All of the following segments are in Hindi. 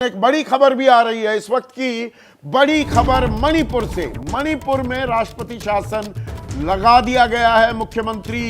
एक बड़ी खबर भी आ रही है इस वक्त की बड़ी खबर मणिपुर से। मणिपुर में राष्ट्रपति शासन लगा दिया गया है। मुख्यमंत्री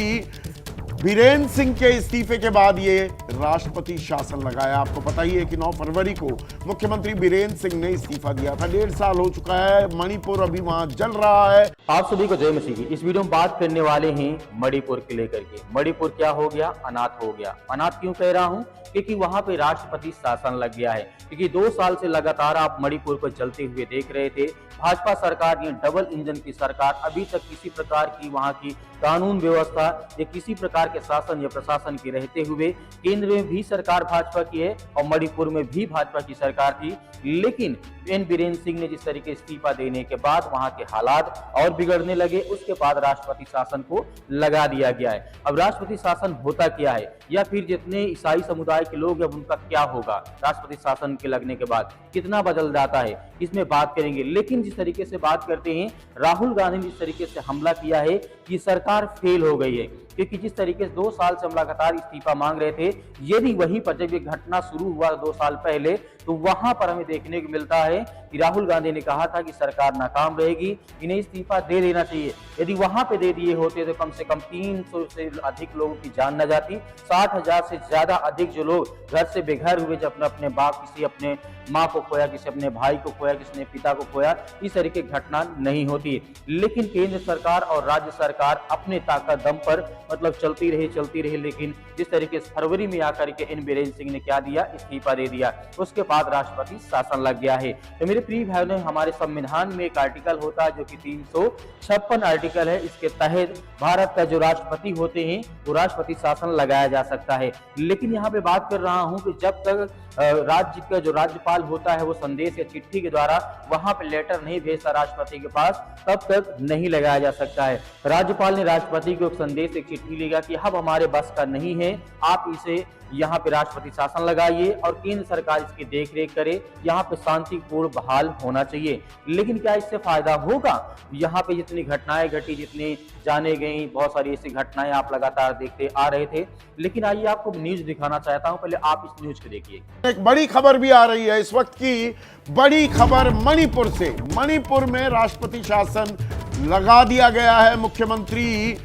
बीरेन सिंह के इस्तीफे के बाद ये राष्ट्रपति शासन लगाया। आपको पता ही है कि 9 फरवरी को मुख्यमंत्री बीरेन सिंह ने इस्तीफा दिया था। 1.5 साल हो चुका है, मणिपुर अभी वहां जल रहा है। आप सभी को जय मसीह की। इस वीडियो में बात करने वाले हैं मणिपुर के लेकर के। मणिपुर क्या हो गया? अनाथ हो गया। अनाथ क्यों कह रहा हूं? क्योंकि वहां पे राष्ट्रपति शासन लग गया है। क्योंकि 2 साल से लगातार आप मणिपुर को जलते हुए देख रहे थे। भाजपा सरकार, ये डबल इंजन की सरकार, अभी तक किसी प्रकार की वहां की कानून व्यवस्था या किसी प्रकार के शासन या प्रशासन के रहते हुए केंद्र में भी सरकार भाजपा की है और मणिपुर में भी भाजपा की सरकार थी। लेकिन एन बीरेन सिंह ने जिस तरीके इस्तीफा देने के बाद वहां के हालात और बिगड़ने लगे, उसके बाद राष्ट्रपति शासन को लगा दिया गया है। अब राष्ट्रपति शासन होता क्या है, या फिर जितने ईसाई समुदाय के लोग हैं उनका क्या होगा राष्ट्रपति शासन के लगने के बाद, कितना बदल जाता है, इसमें बात करेंगे। लेकिन जिस तरीके से बात करते हैं, राहुल गांधी ने जिस तरीके से हमला किया है कि सरकार फेल हो गई है। क्योंकि जिस तरीके से 2 साल से हम लगातार इस्तीफा मांग रहे थे, यदि वहीं पर जब ये घटना शुरू हुआ 2 साल पहले, तो वहां पर हमें देखने को मिलता है कि राहुल गांधी ने कहा था कि सरकार नाकाम रहेगी, इन्हें इस्तीफा दे देना चाहिए। यदि वहां पे दे दिए होते तो कम से कम 300 से अधिक लोगों की जान न जाती। 60,000 से ज्यादा अधिक जो लोग घर से बेघर हुए, जब अपने बाप, किसी अपने माँ को खोया, किसी अपने भाई को खोया, किसी ने पिता को खोया, इस तरीके की घटना नहीं होती। लेकिन केंद्र सरकार और राज्य सरकार अपने ताकत दम पर मतलब चलती रही। लेकिन जिस तरीके से फरवरी में आकर के एन बीरेन सिंह ने क्या दिया, इस्तीफा दे दिया, उसके बाद राष्ट्रपति शासन लग गया है। तो मेरे प्रिय भाइयों ने, हमारे संविधान में एक आर्टिकल होता है जो कि 356 आर्टिकल है। इसके तहत भारत का जो राष्ट्रपति होते हैं वो राष्ट्रपति शासन लगाया जा सकता है। लेकिन यहाँ पे बात कर रहा हूँ कि जब तक राज्य का जो राज्यपाल होता है वो संदेश या चिट्ठी के द्वारा वहां पे लेटर नहीं भेजता राष्ट्रपति के पास, तब तक नहीं लगाया जा सकता है। राज्यपाल ने राष्ट्रपति को एक संदेश, एक चिट्ठी लिखा कि अब हमारे बस का नहीं है, आप इसे यहाँ पे राष्ट्रपति शासन लगाइए और केंद्र सरकार इसकी देखरेख करे। यहाँ पे शांतिपूर्ण बहाल होना चाहिए। लेकिन क्या इससे फायदा होगा? यहाँ पे जितनी घटनाएं घटी, जितनी जाने गई, बहुत सारी ऐसी घटनाएं आप लगातार देखते आ रहे थे। लेकिन आइए आपको न्यूज दिखाना चाहता हूँ, पहले आप इस न्यूज को देखिए। एक बड़ी खबर भी आ रही है इस वक्त की बड़ी खबर मणिपुर से। मणिपुर में राष्ट्रपति शासन लगा दिया गया है। मुख्यमंत्री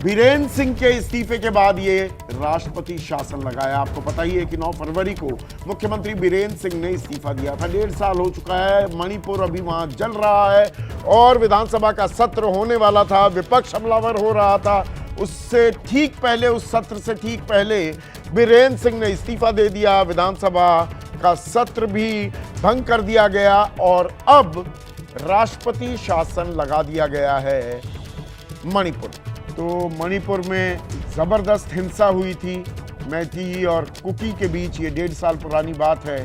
बीरेन सिंह के इस्तीफे के बाद ये राष्ट्रपति शासन लगाया। आपको पता ही है कि 9 फरवरी को मुख्यमंत्री बीरेन सिंह ने इस्तीफा दिया था। 1.5 साल हो चुका है, मणिपुर अभी वहां जल रहा है और विधानसभा का सत्र होने वाला था। विपक्ष हमलावर हो रहा था। उससे ठीक पहले, उस सत्र से ठीक पहले बीरेन सिंह ने इस्तीफा दे दिया। विधानसभा का सत्र भी भंग कर दिया गया और अब राष्ट्रपति शासन लगा दिया गया है मणिपुर। तो मणिपुर में जबरदस्त हिंसा हुई थी मैती और कुकी के बीच। ये 1.5 साल पुरानी बात है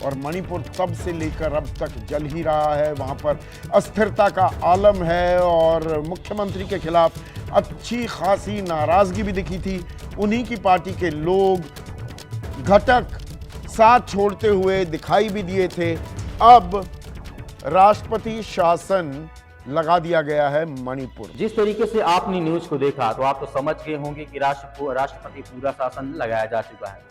और मणिपुर तब से लेकर अब तक जल ही रहा है। वहाँ पर अस्थिरता का आलम है और मुख्यमंत्री के खिलाफ अच्छी खासी नाराजगी भी दिखी थी। उन्हीं की पार्टी के लोग घटक साथ छोड़ते हुए दिखाई भी दिए थे। अब राष्ट्रपति शासन लगा दिया गया है मणिपुर। जिस तरीके से आपने न्यूज को देखा तो आप तो समझ गए होंगे कि राष्ट्रपति पूरा शासन लगाया जा चुका है।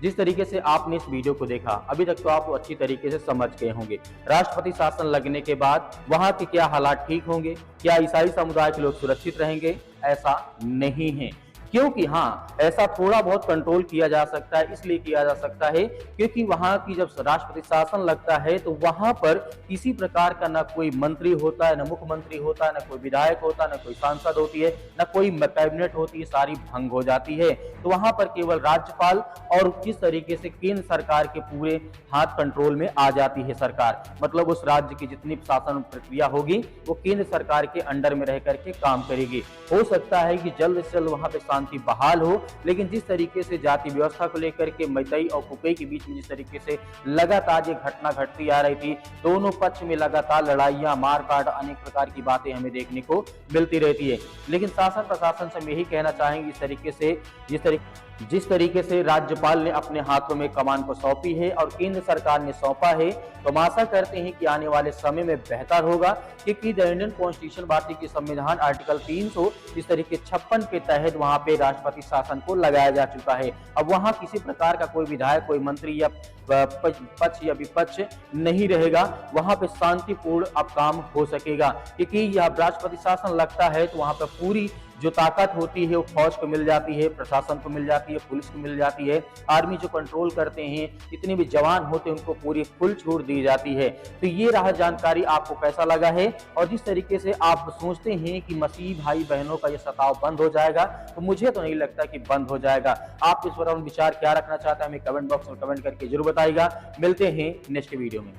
जिस तरीके से आपने इस वीडियो को देखा, अभी तक तो आप अच्छी तरीके से समझ गए होंगे। राष्ट्रपति शासन लगने के बाद वहां के क्या हालात ठीक होंगे? क्या ईसाई समुदाय के लोग सुरक्षित रहेंगे? ऐसा नहीं है। क्योंकि हाँ, ऐसा थोड़ा बहुत कंट्रोल किया जा सकता है। इसलिए किया जा सकता है क्योंकि वहां की जब राष्ट्रपति शासन लगता है तो वहां पर किसी प्रकार का ना कोई मंत्री होता है, ना मुख्यमंत्री होता है, ना कोई विधायक होता है, ना कोई सांसद होती है, ना कोई कैबिनेट होती है, सारी भंग हो जाती है। तो वहां पर केवल राज्यपाल और किस तरीके से केंद्र सरकार के पूरे हाथ कंट्रोल में आ जाती है सरकार। मतलब उस राज्य की जितनी शासन प्रक्रिया होगी वो केंद्र सरकार के अंडर में रह करके काम करेगी। हो सकता है कि जल्द से जल्द वहां पे शांति बहाल हो। लेकिन जिस तरीके से जाति व्यवस्था को लेकर के मैतई और कुकी के बीच में जिस तरीके से लगातार ये घटना घटती आ रही थी, दोनों पक्ष में लगातार लड़ाइयां, मारकाट, अनेक प्रकार की बातें हमें देखने को मिलती रहती है। लेकिन शासन प्रशासन से हम यही कहना चाहेंगे, इस तरीके से जिस तरीके जिस तरीके से राज्यपाल ने अपने हाथों में कमान को सौंपी है और केंद्र सरकार ने सौंपा है, तो हम आशा करते हैं कि आने वाले समय में बेहतर होगा, क्योंकि द इंडियन कॉन्स्टिट्यूशन भारतीय की संविधान आर्टिकल 300 इस तरीके 56 के तहत वहां पे राष्ट्रपति शासन को लगाया जा चुका है। अब वहां किसी प्रकार का कोई विधायक, कोई मंत्री या पक्ष या विपक्ष नहीं रहेगा, वहां पे शांतिपूर्ण अब काम हो सकेगा, क्योंकि यह राष्ट्रपति शासन लगता है तो वहां पे पूरी जो ताकत होती है वो फौज को मिल जाती है, प्रशासन को मिल जाती है, पुलिस को मिल जाती है, आर्मी जो कंट्रोल करते हैं, जितने भी जवान होते हैं उनको पूरी फुल छूट दी जाती है। तो ये रहा जानकारी, आपको कैसा लगा है? और जिस तरीके से आप सोचते हैं कि मसीह भाई बहनों का ये सताव बंद हो जाएगा, तो मुझे तो नहीं लगता कि बंद हो जाएगा। आप इस पर विचार क्या रखना चाहते हैं हमें कमेंट बॉक्स में कमेंट करके जरूर बताइएगा। मिलते हैं नेक्स्ट वीडियो में।